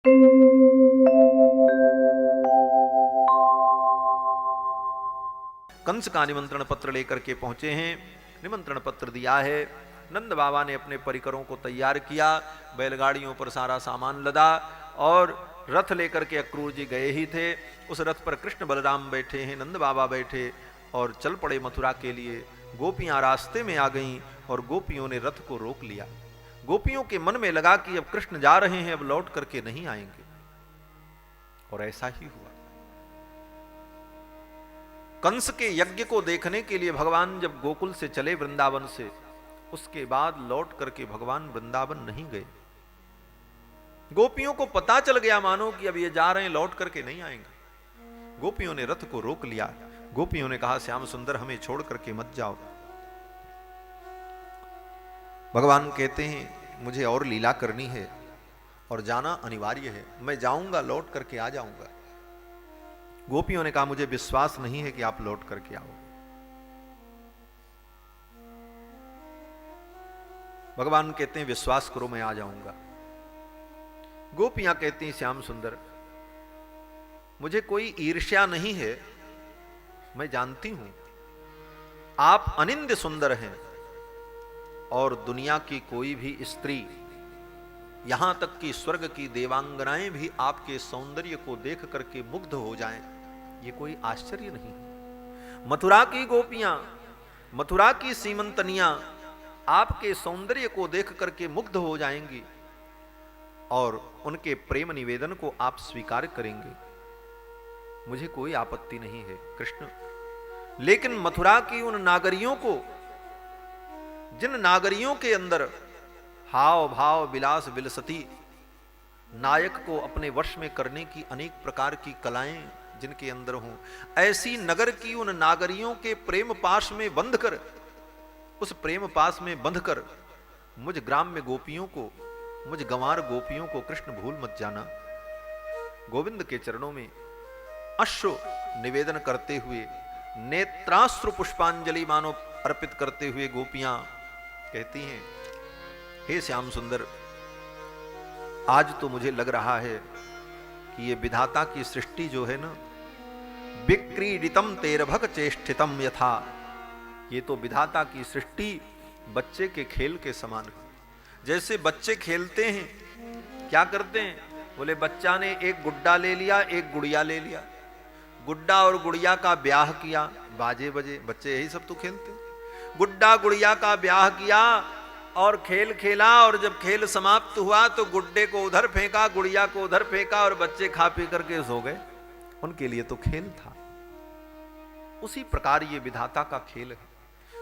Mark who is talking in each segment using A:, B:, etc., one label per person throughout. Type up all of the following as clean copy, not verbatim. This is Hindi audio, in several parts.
A: कंस का निमंत्रण पत्र लेकर के पहुंचे हैं। निमंत्रण पत्र दिया है। नंद बाबा ने अपने परिकरों को तैयार किया, बैलगाड़ियों पर सारा सामान लदा और रथ लेकर के अक्रूर जी गए ही थे। उस रथ पर कृष्ण बलराम बैठे हैं, नंद बाबा बैठे और चल पड़े मथुरा के लिए। गोपियां रास्ते में आ गईं और गोपियों ने रथ को रोक लिया। गोपियों के मन में लगा कि अब कृष्ण जा रहे हैं, अब लौट करके नहीं आएंगे, और ऐसा ही हुआ। कंस के यज्ञ को देखने के लिए भगवान जब गोकुल से चले वृंदावन से, उसके बाद लौट करके भगवान वृंदावन नहीं गए। गोपियों को पता चल गया मानो कि अब ये जा रहे हैं, लौट करके नहीं आएंगे। गोपियों ने रथ को रोक लिया। गोपियों ने कहा, श्याम सुंदर हमें छोड़ करके मत जाओ। भगवान कहते हैं, मुझे और लीला करनी है और जाना अनिवार्य है, मैं जाऊंगा, लौट करके आ जाऊंगा। गोपियों ने कहा, मुझे विश्वास नहीं है कि आप लौट करके आओ। भगवान कहते हैं, विश्वास करो, मैं आ जाऊंगा। गोपियां कहती हैं, श्याम सुंदर मुझे कोई ईर्ष्या नहीं है, मैं जानती हूं आप अनिंद्य सुंदर हैं और दुनिया की कोई भी स्त्री, यहां तक कि स्वर्ग की देवांगनाएं भी आपके सौंदर्य को देख करके मुग्ध हो जाएं, ये कोई आश्चर्य नहीं है। मथुरा की गोपियां, मथुरा की सीमंतनियां आपके सौंदर्य को देख करके मुग्ध हो जाएंगी और उनके प्रेम निवेदन को आप स्वीकार करेंगे, मुझे कोई आपत्ति नहीं है कृष्ण। लेकिन मथुरा की उन नागरियों को, जिन नागरियों के अंदर हाव भाव विलास विलसती, नायक को अपने वश में करने की अनेक प्रकार की कलाएं जिनके अंदर हों, ऐसी नगर की उन नागरियों के प्रेम पाश में बंधकर, उस प्रेम पास में बंधकर मुझ ग्राम्य गोपियों को, मुझ गंवार गोपियों को कृष्ण भूल मत जाना। गोविंद के चरणों में अश्रु निवेदन करते हुए, नेत्राश्रु पुष्पांजलि मानो अर्पित करते हुए गोपियां कहती हैं, हे श्याम सुंदर, आज तो मुझे लग रहा है कि ये विधाता की सृष्टि जो है ना, विक्रीडितम तेरभग चेष्टितम यथा, ये तो विधाता की सृष्टि बच्चे के खेल के समान है। जैसे बच्चे खेलते हैं, क्या करते हैं, बोले बच्चा ने एक गुड्डा ले लिया, एक गुड़िया ले लिया, गुड्डा और गुड़िया का ब्याह किया, बाजे बजे, बच्चे यही सब तो खेलते हैं। गुड्डा गुड़िया का ब्याह किया और खेल खेला, और जब खेल समाप्त हुआ तो गुड्डे को उधर फेंका, गुड़िया को उधर फेंका, और बच्चे खा पी करके सो गए। उनके लिए तो खेल था। उसी प्रकार ये विधाता का खेल है।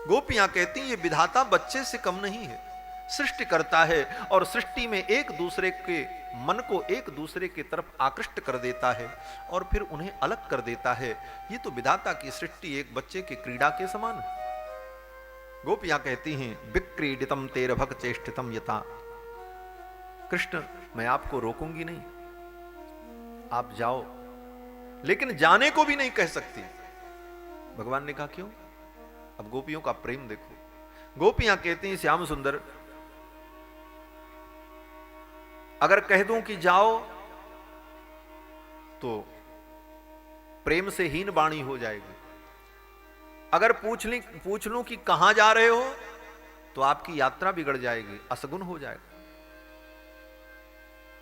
A: गोपियां कहती ये विधाता बच्चे से कम नहीं है, सृष्टि करता है और सृष्टि में एक दूसरे के मन को एक दूसरे की तरफ आकृष्ट कर देता है और फिर उन्हें अलग कर देता है। ये तो विधाता की सृष्टि एक बच्चे की क्रीड़ा के समान है। गोपियां कहती हैं, विक्रीडितम तेरभग चेष्टितम यथा, कृष्ण मैं आपको रोकूंगी नहीं, आप जाओ, लेकिन जाने को भी नहीं कह सकती। भगवान ने कहा क्यों? अब गोपियों का प्रेम देखो। गोपियां कहती हैं, श्याम सुंदर अगर कह दूं कि जाओ तो प्रेम से हीन वाणी हो जाएगी, अगर पूछ लूं कि कहां जा रहे हो तो आपकी यात्रा बिगड़ जाएगी, असगुन हो जाएगा।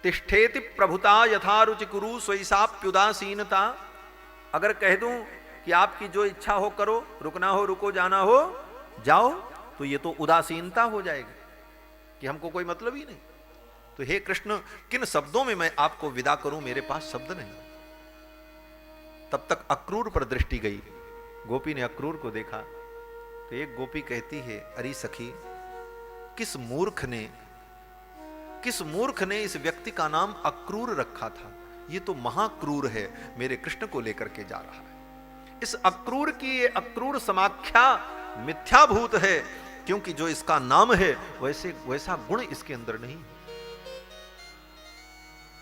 A: तिष्ठेति प्रभुता यथा रुचि कुरु स्वैसाप्युदासीनता, अगर कह दूं कि आपकी जो इच्छा हो करो, रुकना हो रुको, जाना हो जाओ, तो ये तो उदासीनता हो जाएगी कि हमको कोई मतलब ही नहीं। तो हे कृष्ण, किन शब्दों में मैं आपको विदा करूं, मेरे पास शब्द नहीं। तब तक अक्रूर पर दृष्टि गई। गोपी ने अक्रूर को देखा तो एक गोपी कहती है, अरे सखी, किस मूर्ख ने इस व्यक्ति का नाम अक्रूर रखा था, ये तो महाक्रूर है, मेरे कृष्ण को लेकर के जा रहा है। इस अक्रूर की ये अक्रूर समाख्या मिथ्याभूत है, क्योंकि जो इसका नाम है वैसा गुण इसके अंदर नहीं है।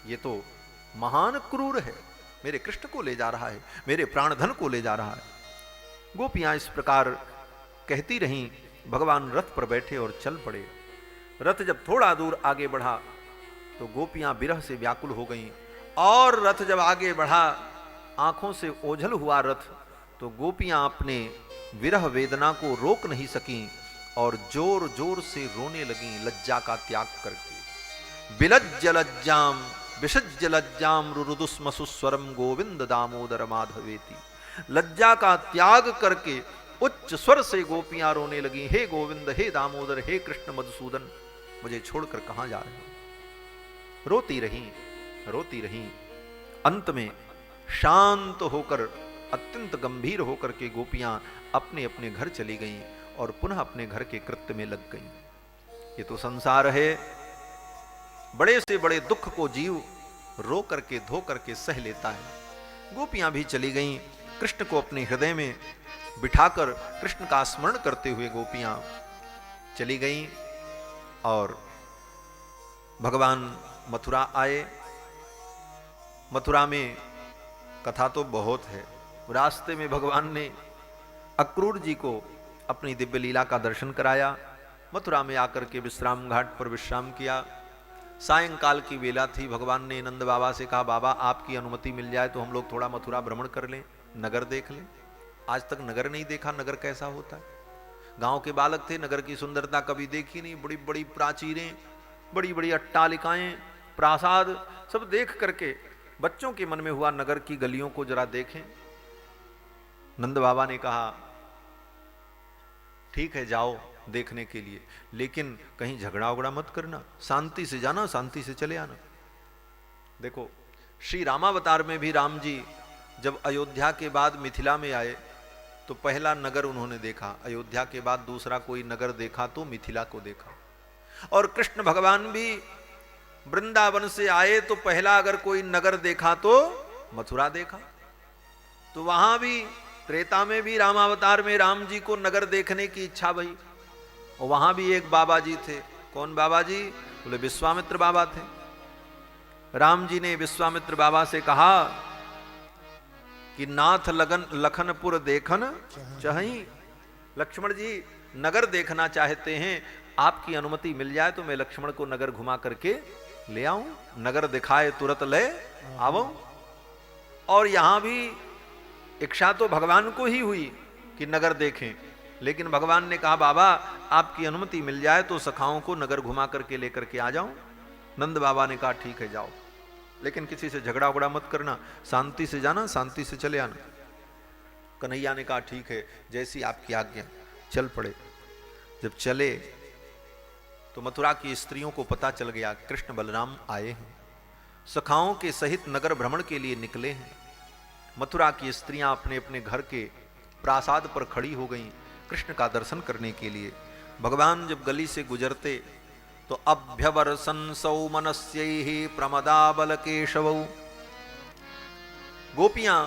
A: ये तो महान क्रूर है, मेरे कृष्ण को ले जा रहा है, मेरे प्राणधन को ले जा रहा है। गोपियां इस प्रकार कहती रहीं। भगवान रथ पर बैठे और चल पड़े। रथ जब थोड़ा दूर आगे बढ़ा तो गोपियां विरह से व्याकुल हो गईं। और रथ जब आगे बढ़ा, आंखों से ओझल हुआ रथ, तो गोपियां अपने विरह वेदना को रोक नहीं सकीं और जोर जोर से रोने लगीं लज्जा का त्याग करके। विलज्ज लज्जाम विसज्ज लज्जाम रुरुदुस्मसुस्वरम गोविंद दामोदर माधवेति। लज्जा का त्याग करके उच्च स्वर से गोपियां रोने लगी, हे गोविंद, हे दामोदर, हे कृष्ण मधुसूदन, मुझे छोड़कर कहां जा रहे हो। रोती रहीं। अंत में शांत होकर, अत्यंत गंभीर होकर के गोपियां अपने अपने घर चली गईं और पुनः अपने घर के कृत्य में लग गईं। ये तो संसार है, बड़े से बड़े दुख को जीव रो करके धो करके सह लेता है। गोपियां भी चली गईं, कृष्ण को अपने हृदय में बिठाकर कृष्ण का स्मरण करते हुए गोपियां चली गईं। और भगवान मथुरा आए। मथुरा में कथा तो बहुत है। रास्ते में भगवान ने अक्रूर जी को अपनी दिव्य लीला का दर्शन कराया। मथुरा में आकर के विश्राम घाट पर विश्राम किया। सायंकाल की वेला थी। भगवान ने नंद बाबा से कहा, बाबा आपकी अनुमति मिल जाए तो हम लोग थोड़ा मथुरा भ्रमण कर लें, नगर देख लें। आज तक नगर नहीं देखा, नगर कैसा होता है। गांव के बालक थे, नगर की सुंदरता कभी देखी नहीं। बड़ी बड़ी प्राचीरें, बड़ी बड़ी अट्टालिकाएं, प्रासाद, सब देख करके बच्चों के मन में हुआ नगर की गलियों को जरा देखें। नंद बाबा ने कहा, ठीक है जाओ देखने के लिए, लेकिन कहीं झगड़ा उगड़ा मत करना, शांति से जाना, शांति से चले आना। देखो, श्री रामावतार में भी राम जी जब अयोध्या के बाद मिथिला में आए तो पहला नगर उन्होंने देखा। अयोध्या के बाद दूसरा कोई नगर देखा तो मिथिला को देखा। और कृष्ण भगवान भी वृंदावन से आए तो पहला अगर कोई नगर देखा तो मथुरा देखा। तो वहां भी त्रेता में भी रामावतार में राम जी को नगर देखने की इच्छा भई। और वहां भी एक बाबा जी थे। कौन बाबा जी? बोले विश्वामित्र बाबा थे। राम जी ने विश्वामित्र बाबा से कहा कि नाथ लगन लखनपुर देखन चाही। लक्ष्मण जी नगर देखना चाहते हैं, आपकी अनुमति मिल जाए तो मैं लक्ष्मण को नगर घुमा करके ले आऊं, नगर दिखाए तुरंत ले आवो। और यहां भी इच्छा तो भगवान को ही हुई कि नगर देखें, लेकिन भगवान ने कहा बाबा आपकी अनुमति मिल जाए तो सखाओं को नगर घुमा करके लेकर के आ जाऊं। नंद बाबा ने कहा ठीक है जाओ, लेकिन किसी से झगड़ा उगड़ा मत करना, शांति से जाना, शांति से चले आना। कन्हैया ने कहा ठीक है, जैसी आपकी आज्ञा। चल पड़े। जब चले तो मथुरा की स्त्रियों को पता चल गया कृष्ण बलराम आए हैं, सखाओं के सहित नगर भ्रमण के लिए निकले हैं। मथुरा की स्त्रियां अपने अपने घर के प्रासाद पर खड़ी हो गईं कृष्ण का दर्शन करने के लिए। भगवान जब गली से गुजरते तो अभ्यवर्सन सौमनस्यैहि प्रमदाबल केशवौ। गोपियां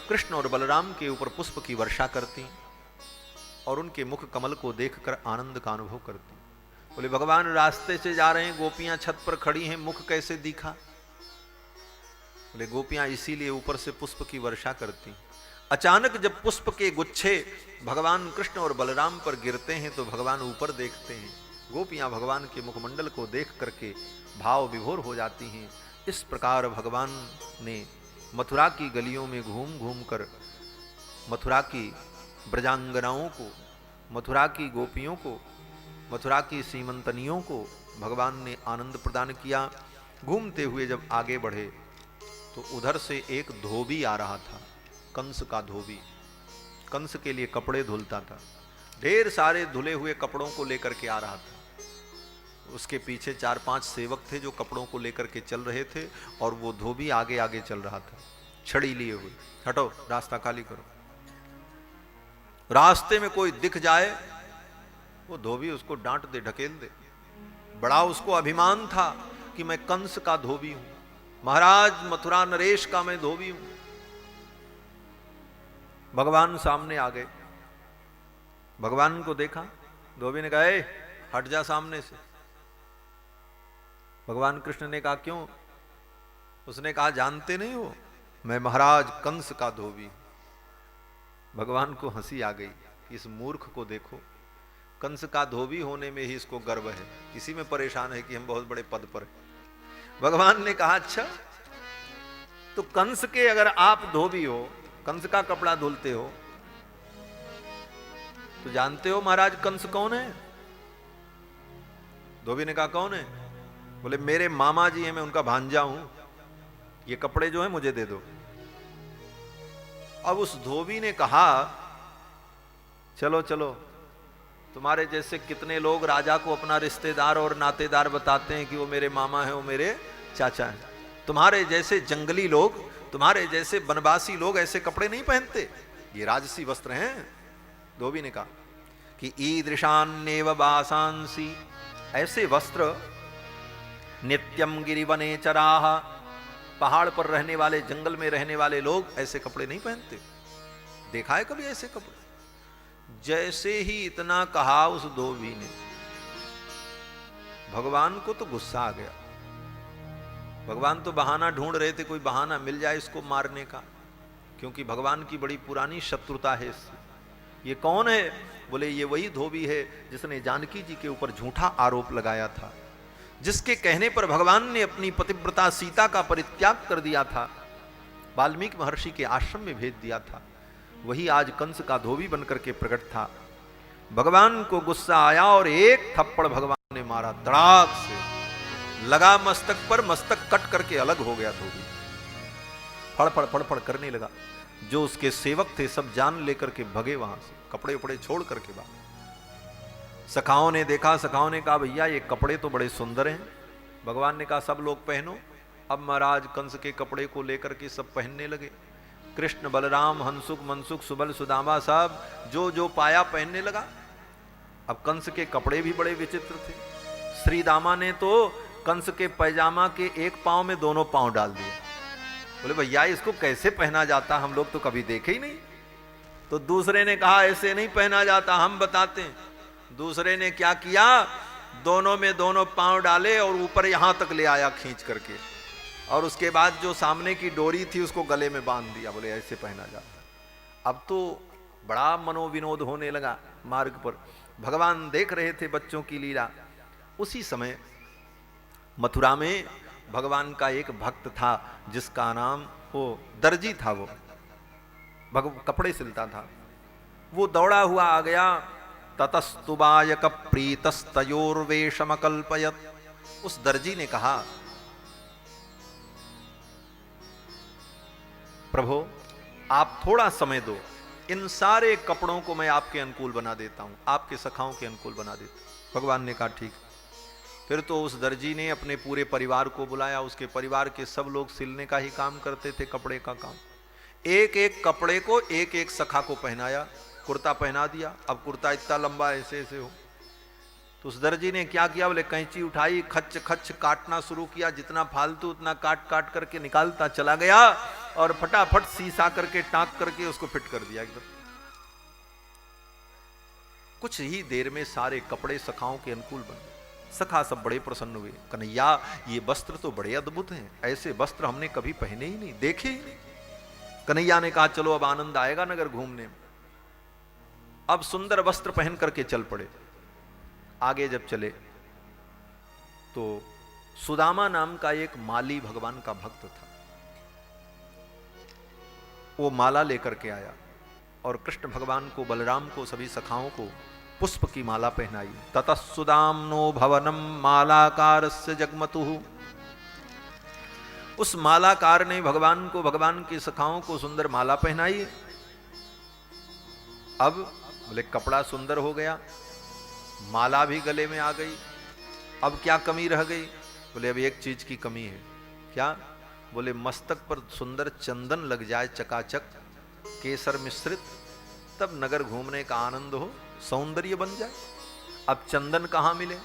A: कृष्ण और बलराम के ऊपर पुष्प की वर्षा करती और उनके मुख कमल को देखकर आनंद का अनुभव करती। बोले भगवान रास्ते से जा रहे हैं, गोपियां छत पर खड़ी हैं, मुख कैसे दिखा? बोले गोपियां इसीलिए ऊपर से पुष्प की वर्षा करती। अचानक जब पुष्प के गुच्छे भगवान कृष्ण और बलराम पर गिरते हैं तो भगवान ऊपर देखते हैं। गोपियां भगवान के मुखमंडल को देख करके भाव विभोर हो जाती हैं। इस प्रकार भगवान ने मथुरा की गलियों में घूम घूम कर मथुरा की ब्रजांगनाओं को, मथुरा की गोपियों को, मथुरा की सीमंतनियों को भगवान ने आनंद प्रदान किया। घूमते हुए जब आगे बढ़े तो उधर से एक धोबी आ रहा था, कंस का धोबी। कंस के लिए कपड़े धुलता था, ढेर सारे धुले हुए कपड़ों को लेकर के आ रहा था। उसके पीछे 4-5 सेवक थे जो कपड़ों को लेकर के चल रहे थे और वो धोबी आगे आगे चल रहा था छड़ी लिए हुए। हटो, रास्ता खाली करो। रास्ते में कोई दिख जाए वो धोबी उसको डांट दे, ढकेल दे। बड़ा उसको अभिमान था कि मैं कंस का धोबी हूं, महाराज मथुरा नरेश का मैं धोबी हूं। भगवान सामने आ गए, भगवान को देखा, धोबी ने कहा ए, हट जा सामने से। भगवान कृष्ण ने कहा क्यों? उसने कहा जानते नहीं हो, मैं महाराज कंस का धोबी हूं। भगवान को हंसी आ गई, इस मूर्ख को देखो, कंस का धोबी होने में ही इसको गर्व है, इसी में परेशान है कि हम बहुत बड़े पद पर हैं। भगवान ने कहा अच्छा, तो कंस के अगर आप धोबी हो, कंस का कपड़ा धुलते हो, तो जानते हो महाराज कंस कौन है? धोबी ने कहा कौन है? बोले मेरे मामा जी हैं, मैं उनका भांजा हूं, ये कपड़े जो है मुझे दे दो। अब उस धोबी ने कहा चलो चलो, तुम्हारे जैसे कितने लोग राजा को अपना रिश्तेदार और नातेदार बताते हैं कि वो मेरे मामा है, वो मेरे चाचा है। तुम्हारे जैसे जंगली लोग, तुम्हारे जैसे वनवासी लोग ऐसे कपड़े नहीं पहनते, ये राजसी वस्त्र हैं। धोबी ने कहा कि ईदृशान्नेव वासांसी, ऐसे वस्त्र नित्यम गिरिवने चराह, पहाड़ पर रहने वाले, जंगल में रहने वाले लोग ऐसे कपड़े नहीं पहनते। देखा है कभी ऐसे कपड़े? जैसे ही इतना कहा उस धोबी ने, भगवान को तो गुस्सा आ गया। भगवान तो बहाना ढूंढ रहे थे, कोई बहाना मिल जाए इसको मारने का, क्योंकि भगवान की बड़ी पुरानी शत्रुता है इससे। ये कौन है? बोले ये वही धोबी है जिसने जानकी जी के ऊपर झूठा आरोप लगाया था, जिसके कहने पर भगवान ने अपनी पतिव्रता सीता का परित्याग कर दिया था, वाल्मीकि महर्षि के आश्रम में भेज दिया था। वही आज कंस का धोबी बनकर के प्रकट था। भगवान को गुस्सा आया और एक थप्पड़ भगवान ने मारा, धड़ाक से लगा मस्तक पर, मस्तक कट करके अलग हो गया। धोबी फड़फड़ फड़फड़ करने लगा। जो उसके सेवक थे सब जान लेकर के भगे वहां से, कपड़े उपड़े छोड़ करके भागे। सखाओं ने देखा, सखाओं ने कहा भैया ये कपड़े तो बड़े सुंदर हैं। भगवान ने कहा सब लोग पहनो। अब महाराज कंस के कपड़े को लेकर के सब पहनने लगे। कृष्ण, बलराम, हंसुक, मनसुक, सुबल, सुदामा साहब जो जो पाया पहनने लगा। अब कंस के कपड़े भी बड़े विचित्र थे। श्री दामा ने तो कंस के पैजामा के एक पांव में दोनों पांव डाल दिए। बोले भैया इसको कैसे पहना जाता, हम लोग तो कभी देखे ही नहीं। तो दूसरे ने कहा ऐसे नहीं पहना जाता, हम बताते हैं। दूसरे ने क्या किया, दोनों में दोनों पांव डाले और ऊपर यहां तक ले आया खींच करके, और उसके बाद जो सामने की डोरी थी उसको गले में बांध दिया। बोले ऐसे पहना जाता। अब तो बड़ा मनोविनोद होने लगा मार्ग पर। भगवान देख रहे थे बच्चों की लीला। उसी समय मथुरा में भगवान का एक भक्त था जिसका नाम, वो दर्जी था, वो कपड़े सिलता था। वो दौड़ा हुआ आ गया। ततस्तुबायक प्रीतस्तयोर्वेशमकल्पयत। उस दर्जी ने कहा प्रभु आप थोड़ा समय दो, इन सारे कपड़ों को मैं आपके अनुकूल बना देता हूं, आपके सखाओं के अनुकूल बना देता हूं। भगवान ने कहा ठीक। फिर तो उस दर्जी ने अपने पूरे परिवार को बुलाया। उसके परिवार के सब लोग सिलने का ही काम करते थे, कपड़े का काम। एक एक कपड़े को एक एक सखा को पहनाया, कुर्ता पहना दिया। अब कुर्ता इतना लंबा ऐसे ऐसे हो। तो उस दर्जी ने क्या किया, बोले कैंची उठाई, खच खच काटना शुरू किया। जितना फालतू उतना काट काट करके निकालता चला गया और फटाफट सीसा करके टाँक करके उसको फिट कर दिया एकदम। कुछ ही देर में सारे कपड़े सखाओं के अनुकूल बन गए। सखा सब बड़े प्रसन्न हुए। कन्हैया ये वस्त्र तो बड़े अद्भुत हैं, ऐसे वस्त्र हमने कभी पहने ही नहीं, देखे ही नहीं। कन्हैया ने कहा चलो अब आनंद आएगा नगर घूमने में। अब सुंदर वस्त्र पहन करके चल पड़े। आगे जब चले तो सुदामा नाम का एक माली भगवान का भक्त था। वो माला लेकर के आया और कृष्ण भगवान को, बलराम को, सभी सखाओं को पुष्प की माला पहनाई। ततः सुदाम्नो भवनम मालाकारस्य जगमतुः। उस मालाकार ने भगवान को, भगवान की सखाओं को सुंदर माला पहनाई। अब बोले कपड़ा सुंदर हो गया, माला भी गले में आ गई, अब क्या कमी रह गई? बोले अब एक चीज की कमी है। क्या? बोले मस्तक पर सुंदर चंदन लग जाए चकाचक, केसर मिश्रित, तब नगर घूमने का आनंद हो, सौंदर्य बन जाए। अब चंदन कहां मिले?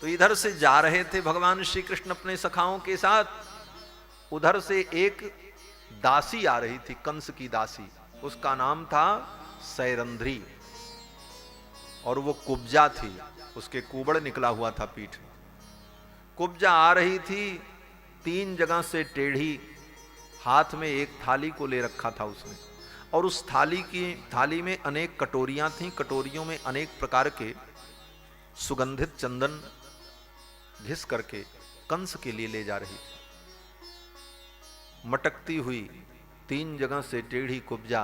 A: तो इधर से जा रहे थे भगवान श्री कृष्ण अपने सखाओं के साथ, उधर से एक दासी आ रही थी, कंस की दासी। उसका नाम था सैरंध्री और वो कुब्जा थी, उसके कुबड़ निकला हुआ था पीठ में। कुब्जा आ रही थी, 3 जगह से टेढ़ी, हाथ में एक थाली को ले रखा था उसने, और उस थाली में अनेक कटोरियां थीं। कटोरियों में अनेक प्रकार के सुगंधित चंदन घिस करके कंस के लिए ले जा रही थी। मटकती हुई 3 जगह से टेढ़ी कुब्जा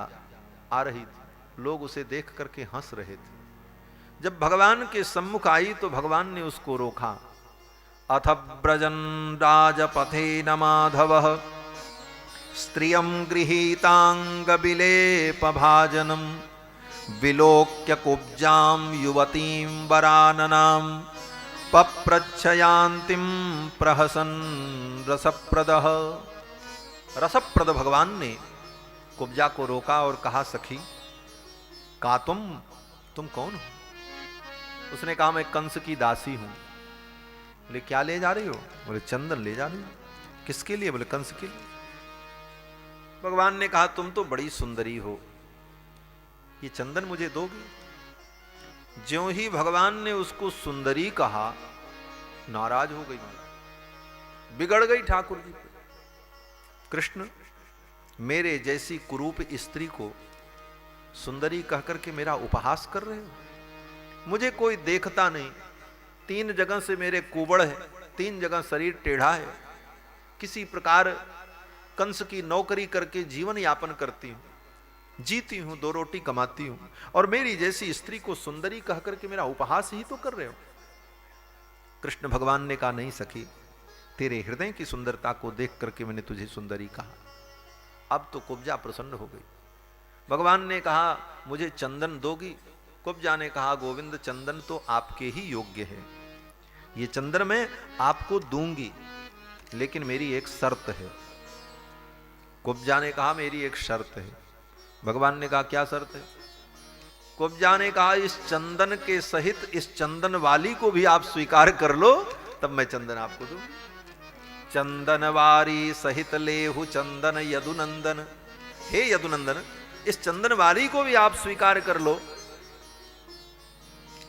A: आ रही थी। लोग उसे देख करके हंस रहे थे। जब भगवान के सम्मुख आई तो भगवान ने उसको रोका। अथ ब्रजन राजपथे न माधवः स्त्रियं गृहीतांग विलेप भाजनम विलोक्य कुब्जां युवतीं वराननां पप्रच्छयान्तिं प्रहसन् रसप्रदः। रसप्रद भगवान ने कुब्जा को रोका और कहा, सखी का तुम कौन हो? उसने कहा, मैं कंस की दासी हूं। बोले, क्या ले जा रही हो? बोले, चंदन ले जा रही हो। किसके लिए? बोले, कंस के लिए। भगवान ने कहा, तुम तो बड़ी सुंदरी हो, ये चंदन मुझे दोगी? ज्यों ही भगवान ने उसको सुंदरी कहा, नाराज हो गई, बिगड़ गई ठाकुर जी। कृष्ण, मेरे जैसी कुरूप स्त्री को सुंदरी कहकर के मेरा उपहास कर रहे हो? मुझे कोई देखता नहीं, 3 जगह से मेरे कुबड़ है, 3 जगह शरीर टेढ़ा है, किसी प्रकार कंस की नौकरी करके जीवन यापन करती हूं, जीती हूं, 2 रोटी कमाती हूं, और मेरी जैसी स्त्री को सुंदरी कहकर के मेरा उपहास ही तो कर रहे हो। कृष्ण भगवान ने कहा, नहीं सखी, तेरे हृदय की सुंदरता को देख करके मैंने तुझे सुंदरी कहा। अब तो कुब्जा प्रसन्न हो गई। भगवान ने कहा, मुझे चंदन दोगी? कुब्जा ने कहा, गोविंद, चंदन तो आपके ही योग्य है, ये चंदन मैं आपको दूंगी, लेकिन मेरी एक शर्त है। कुब्जा ने कहा, मेरी एक शर्त है। भगवान ने कहा, क्या शर्त है? कुब्जा ने कहा, इस चंदन के सहित इस चंदन वाली को भी आप स्वीकार कर लो, तब मैं चंदन आपको दूं। चंदनवारी सहित लेहु चंदन यदुनंदन। हे यदुनंदन, इस चंदन वाली को भी आप स्वीकार कर लो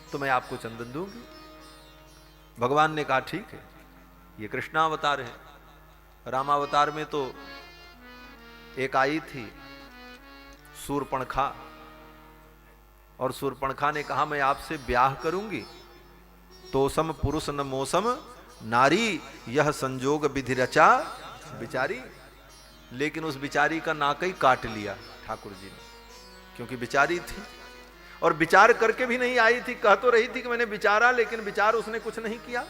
A: तो मैं आपको चंदन दूंगी। भगवान ने कहा, ठीक है। ये कृष्णावतार है। रामावतार में तो एक आई थी शूर्पणखा, और शूर्पणखा ने कहा, मैं आपसे ब्याह करूंगी। तोसम पुरुष न मोसम नारी, यह संजोग विधि रचा बिचारी। लेकिन उस बिचारी का नाक ही काट लिया ठाकुर जी ने, क्योंकि बिचारी थी और विचार करके भी नहीं आई थी। कह तो रही थी कि मैंने विचारा, लेकिन विचार उसने कुछ नहीं किया।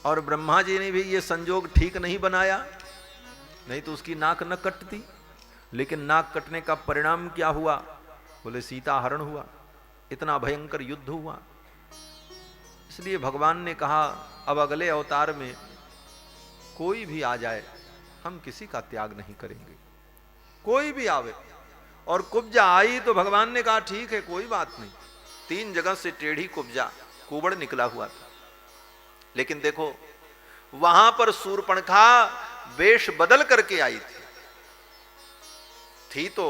A: और ब्रह्मा जी ने भी ये संजोग ठीक नहीं बनाया, नहीं तो उसकी नाक न कटती। लेकिन नाक कटने का परिणाम क्या हुआ? बोले, सीता हरण हुआ, इतना भयंकर युद्ध हुआ। इसलिए भगवान ने कहा, अब अगले अवतार में कोई भी आ जाए, हम किसी का त्याग नहीं करेंगे, कोई भी आवे। और कुब्जा आई तो भगवान ने कहा, ठीक है, कोई बात नहीं। 3 जगह से टेढ़ी कुब्जा, कुबड़ निकला हुआ था। लेकिन देखो, वहां पर शूर्पणखा वेश बदल करके आई थी तो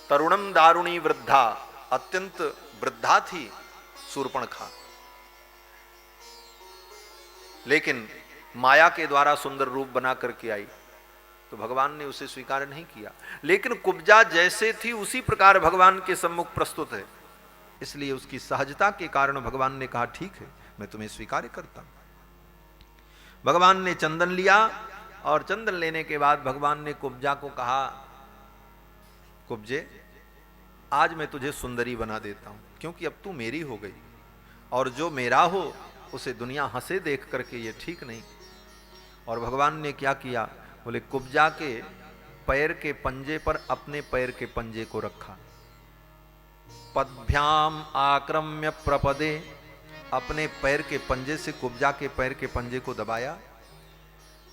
A: तरुणम दारुणी वृद्धा, अत्यंत वृद्धा थी शूर्पणखा, लेकिन माया के द्वारा सुंदर रूप बना करके आई तो भगवान ने उसे स्वीकार नहीं किया। लेकिन कुब्जा जैसे थी उसी प्रकार भगवान के सम्मुख प्रस्तुत है, इसलिए उसकी सहजता के कारण भगवान ने कहा, ठीक है, मैं तुम्हें स्वीकार करता हूं। भगवान ने चंदन लिया, और चंदन लेने के बाद भगवान ने कुब्जा को कहा, कुब्जे, आज मैं तुझे सुंदरी बना देता हूं, क्योंकि अब तू मेरी हो गई, और जो मेरा हो उसे दुनिया हंसे देख करके ये ठीक नहीं। और भगवान ने क्या किया? बोले, कुब्जा के पैर के पंजे पर अपने पैर के पंजे को रखा, पदभ्याम आक्रम्य प्रपदे, अपने पैर के पंजे से कुब्जा के पैर के पंजे को दबाया।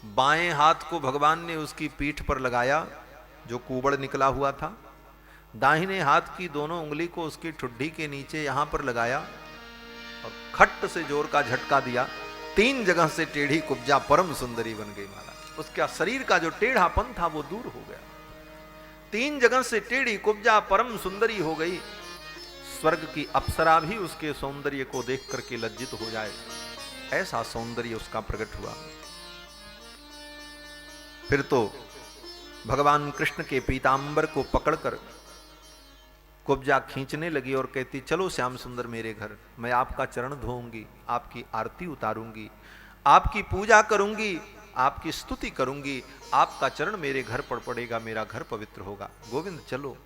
A: बाएं हाथ को भगवान ने उसकी पीठ पर लगाया जो कुबड़ निकला हुआ था, दाहिने हाथ की दोनों उंगली को उसकी ठुड्डी के नीचे यहां पर लगाया और खट्ट से जोर का झटका दिया। 3 जगह से टेढ़ी कुब्जा परम सुंदरी बन गई महाराज। उसका शरीर का जो टेढ़ापन था वो दूर हो गया। 3 जगह से टेढ़ी कुब्जा परम सुंदरी हो गई। स्वर्ग की अप्सरा भी उसके सौंदर्य को देख करके लज्जित हो जाए, ऐसा सौंदर्य उसका प्रकट हुआ। फिर तो भगवान कृष्ण के पीतांबर को पकड़कर कुब्जा खींचने लगी और कहती, चलो श्याम सुंदर मेरे घर, मैं आपका चरण धोऊंगी, आपकी आरती उतारूंगी, आपकी पूजा करूंगी, आपकी स्तुति करूंगी, आपका चरण मेरे घर पर पड़ेगा, मेरा घर पवित्र होगा। गोविंद चलो।